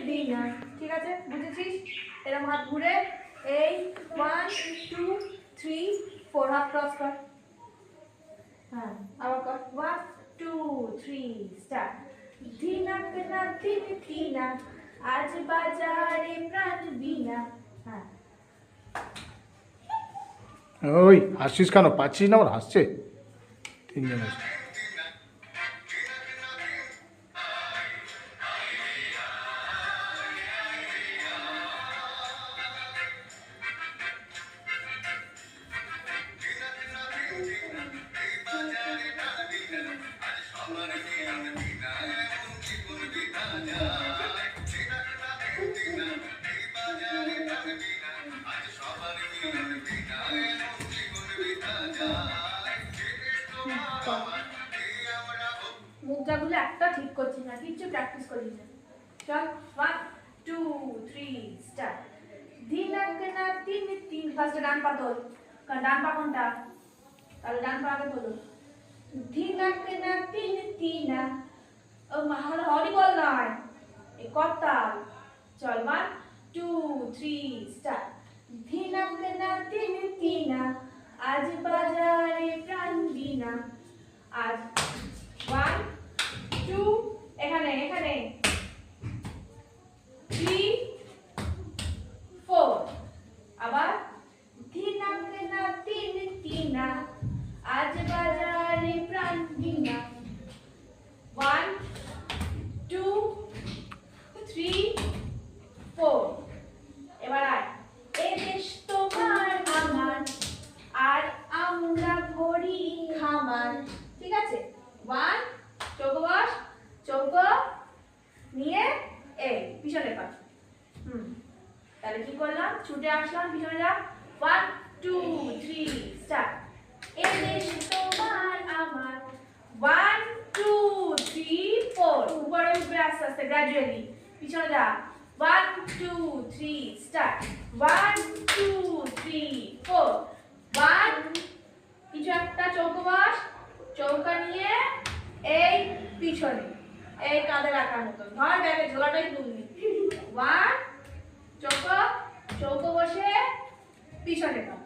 বিনা। ঠিক আছে, বুঝেছিস? এরকম হাত ঘুরে এই 1 2 3 4 হাত ক্রস কর। হ্যাঁ, আবার কর 1 2 3 স্টার্ট। ধিনাক না ধিন ধিনা, আজ বাজারে প্রাণ বিনা। হ্যাঁ, ওই হাসছিস কেন? পাচ্ছিস না? ওর হাসছে তিনজন আছে। মুদ্রাগুলো একটা ঠিক করছিস না, কিচ্ছু প্র্যাকটিস করিস না। চল 1 2 3 স্টার্ট। ধিনাক না তিন তিন, ফার্স্টে ডান পা তোল, কারণ ডান পা কোনটা, তাহলে ডান পা আগে তোলো। ধিনাক না তিন তিনা, ও মাহলে হরি বল নয়, এই করতাল। চল 1 2 3 স্টার্ট। ধিনাক না তিন তিনা, আজ বাজারে প্রাণ বিনা। আজ 1 2, এখানে এখানে 3 4, আবার ধিনাক না তিন তিনা, আজ বাজারে প্রাণ বিনা। 1 2 3 4, এবার আয়। এ দেশ তোমার আমার, আর আমরা ভরি খামার। ঠিক আছে, 1 চৌকো বস, চৌকো নিয়ে এই পিছনে পা। তাহলে কি করলাম, ছুটে আসলাম পিছনে যা। 1 2 3 স্টার্ট। এ দেশ তোমার আমার, 1 2 3 4, উপরে উঠবে আস্তে আস্তে গ্র্যাজুয়ালি। পিছনে যা। 1 2 3 স্টার্ট। 1 2 3 4, 1, কিছু একটা চৌকো বস, চৌকা নিয়ে এই পিছনে, এই কাঁধে রাখার মতো ধর, ব্যাগে ঝোলাটাই তুলবি। 1 চৌকো, চৌকো বসে পিছনে পা।